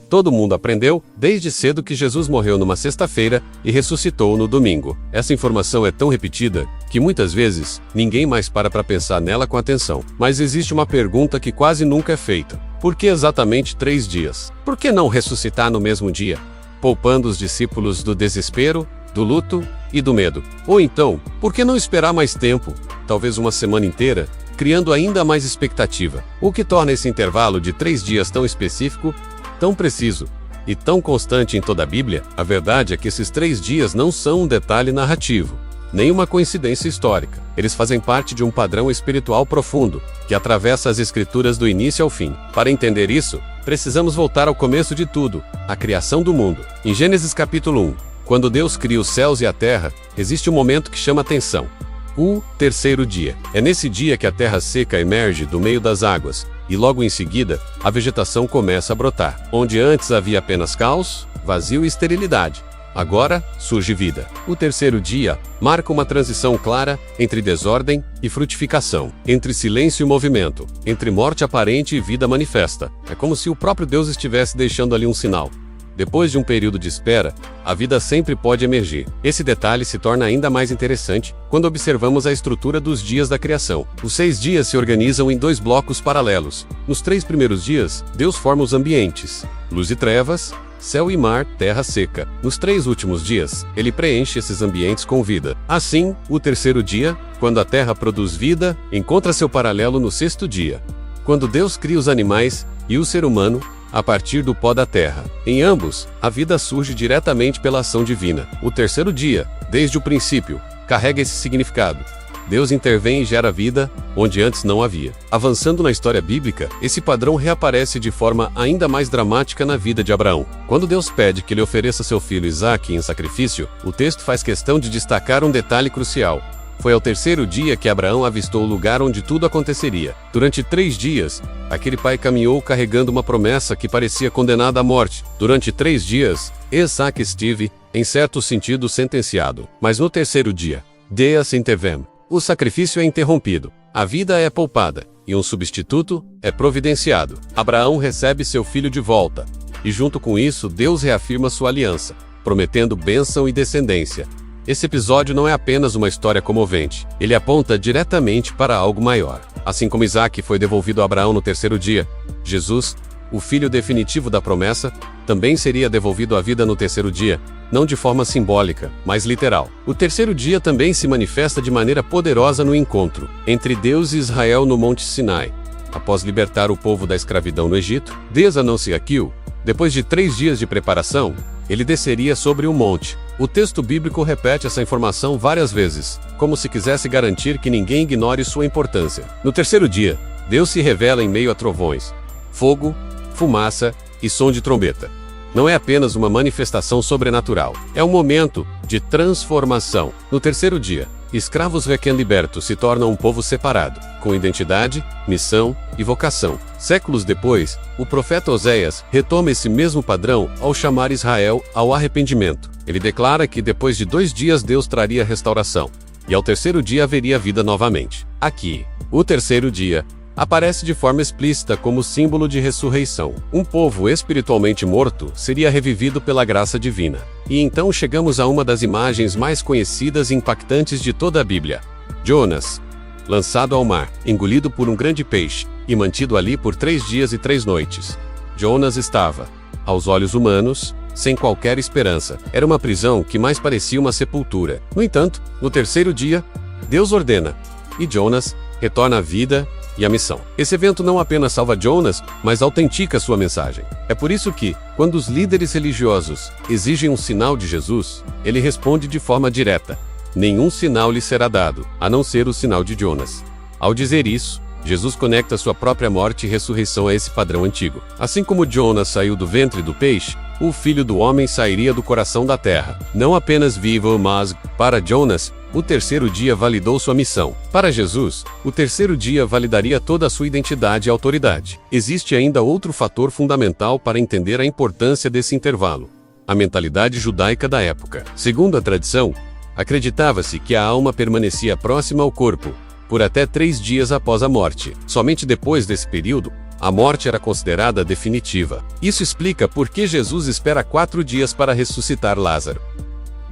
Todo mundo aprendeu, desde cedo, que Jesus morreu numa sexta-feira e ressuscitou no domingo. Essa informação é tão repetida que muitas vezes ninguém mais para pensar nela com atenção. Mas existe uma pergunta que quase nunca é feita. Por que exatamente 3 dias? Por que não ressuscitar no mesmo dia, poupando os discípulos do desespero, do luto e do medo? Ou então, por que não esperar mais tempo, talvez uma semana inteira, criando ainda mais expectativa? O que torna esse intervalo de 3 dias tão específico, tão preciso e tão constante em toda a Bíblia? A verdade é que esses 3 dias não são um detalhe narrativo, nem uma coincidência histórica. Eles fazem parte de um padrão espiritual profundo, que atravessa as Escrituras do início ao fim. Para entender isso, precisamos voltar ao começo de tudo, a criação do mundo. Em Gênesis capítulo 1, quando Deus cria os céus e a terra, existe um momento que chama atenção: o terceiro dia. É nesse dia que a terra seca emerge do meio das águas, e logo em seguida, a vegetação começa a brotar. Onde antes havia apenas caos, vazio e esterilidade, agora surge vida. O terceiro dia marca uma transição clara entre desordem e frutificação, entre silêncio e movimento, entre morte aparente e vida manifesta. É como se o próprio Deus estivesse deixando ali um sinal. Depois de um período de espera, a vida sempre pode emergir. Esse detalhe se torna ainda mais interessante quando observamos a estrutura dos dias da criação. Os 6 dias se organizam em 2 blocos paralelos. Nos 3 primeiros dias, Deus forma os ambientes: luz e trevas, céu e mar, terra seca. Nos 3 últimos dias, ele preenche esses ambientes com vida. Assim, o terceiro dia, quando a terra produz vida, encontra seu paralelo no 6º dia, quando Deus cria os animais e o ser humano a partir do pó da terra. Em ambos, a vida surge diretamente pela ação divina. O terceiro dia, desde o princípio, carrega esse significado. Deus intervém e gera vida onde antes não havia. Avançando na história bíblica, esse padrão reaparece de forma ainda mais dramática na vida de Abraão. Quando Deus pede que ele ofereça seu filho Isaque em sacrifício, o texto faz questão de destacar um detalhe crucial. Foi ao terceiro dia que Abraão avistou o lugar onde tudo aconteceria. Durante 3 dias, aquele pai caminhou carregando uma promessa que parecia condenada à morte. Durante 3 dias, Isaque esteve, em certo sentido, sentenciado. Mas no terceiro dia, Deus intervém. O sacrifício é interrompido, a vida é poupada, e um substituto é providenciado. Abraão recebe seu filho de volta, e junto com isso, Deus reafirma sua aliança, prometendo bênção e descendência. Esse episódio não é apenas uma história comovente, ele aponta diretamente para algo maior. Assim como Isaque foi devolvido a Abraão no terceiro dia, Jesus, o filho definitivo da promessa, também seria devolvido à vida no terceiro dia, não de forma simbólica, mas literal. O terceiro dia também se manifesta de maneira poderosa no encontro entre Deus e Israel no Monte Sinai. Após libertar o povo da escravidão no Egito, Deus anuncia que, depois de 3 dias de preparação, ele desceria sobre um monte. O texto bíblico repete essa informação várias vezes, como se quisesse garantir que ninguém ignore sua importância. No terceiro dia, Deus se revela em meio a trovões, fogo, fumaça e som de trombeta. Não é apenas uma manifestação sobrenatural, é um momento de transformação. No terceiro dia, escravos recém-libertos se tornam um povo separado, com identidade, missão e vocação. Séculos depois, o profeta Oséias retoma esse mesmo padrão ao chamar Israel ao arrependimento. Ele declara que depois de 2 dias Deus traria restauração, e ao terceiro dia haveria vida novamente. Aqui, o terceiro dia aparece de forma explícita como símbolo de ressurreição. Um povo espiritualmente morto seria revivido pela graça divina. E então chegamos a uma das imagens mais conhecidas e impactantes de toda a Bíblia: Jonas, lançado ao mar, engolido por um grande peixe, e mantido ali por 3 dias e 3 noites. Jonas estava, aos olhos humanos, sem qualquer esperança. Era uma prisão que mais parecia uma sepultura. No entanto, no terceiro dia, Deus ordena, e Jonas retorna à vida e à missão. Esse evento não apenas salva Jonas, mas autentica sua mensagem. É por isso que, quando os líderes religiosos exigem um sinal de Jesus, ele responde de forma direta: nenhum sinal lhe será dado, a não ser o sinal de Jonas. Ao dizer isso, Jesus conecta sua própria morte e ressurreição a esse padrão antigo. Assim como Jonas saiu do ventre do peixe, o Filho do Homem sairia do coração da terra. Não apenas vivo, mas, para Jonas, o terceiro dia validou sua missão. Para Jesus, o terceiro dia validaria toda a sua identidade e autoridade. Existe ainda outro fator fundamental para entender a importância desse intervalo: a mentalidade judaica da época. Segundo a tradição, acreditava-se que a alma permanecia próxima ao corpo por até 3 dias após a morte. Somente depois desse período, A morte era considerada definitiva. Isso explica por que Jesus espera 4 dias para ressuscitar Lázaro.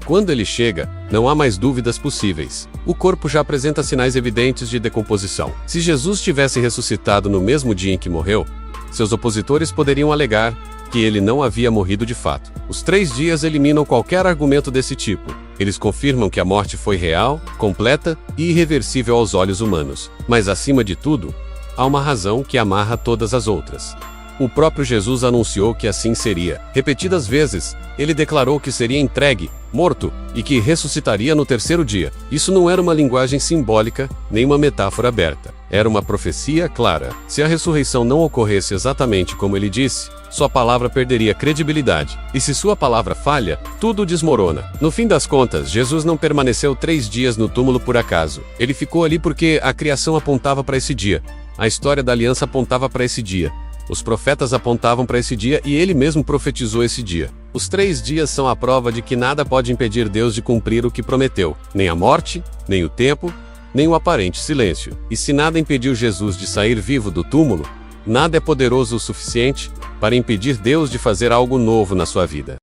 Quando ele chega, não há mais dúvidas possíveis. O corpo já apresenta sinais evidentes de decomposição. Se Jesus tivesse ressuscitado no mesmo dia em que morreu, seus opositores poderiam alegar que ele não havia morrido de fato. Os 3 dias eliminam qualquer argumento desse tipo. Eles confirmam que a morte foi real, completa e irreversível aos olhos humanos. Mas acima de tudo, há uma razão que amarra todas as outras. O próprio Jesus anunciou que assim seria. Repetidas vezes, ele declarou que seria entregue, morto, e que ressuscitaria no 3º dia. Isso não era uma linguagem simbólica, nem uma metáfora aberta. Era uma profecia clara. Se a ressurreição não ocorresse exatamente como ele disse, sua palavra perderia credibilidade. E se sua palavra falha, tudo desmorona. No fim das contas, Jesus não permaneceu 3 dias no túmulo por acaso. Ele ficou ali porque a criação apontava para esse dia. A história da aliança apontava para esse dia. Os profetas apontavam para esse dia e ele mesmo profetizou esse dia. Os 3 dias são a prova de que nada pode impedir Deus de cumprir o que prometeu. Nem a morte, nem o tempo, nem o aparente silêncio. E se nada impediu Jesus de sair vivo do túmulo, nada é poderoso o suficiente para impedir Deus de fazer algo novo na sua vida.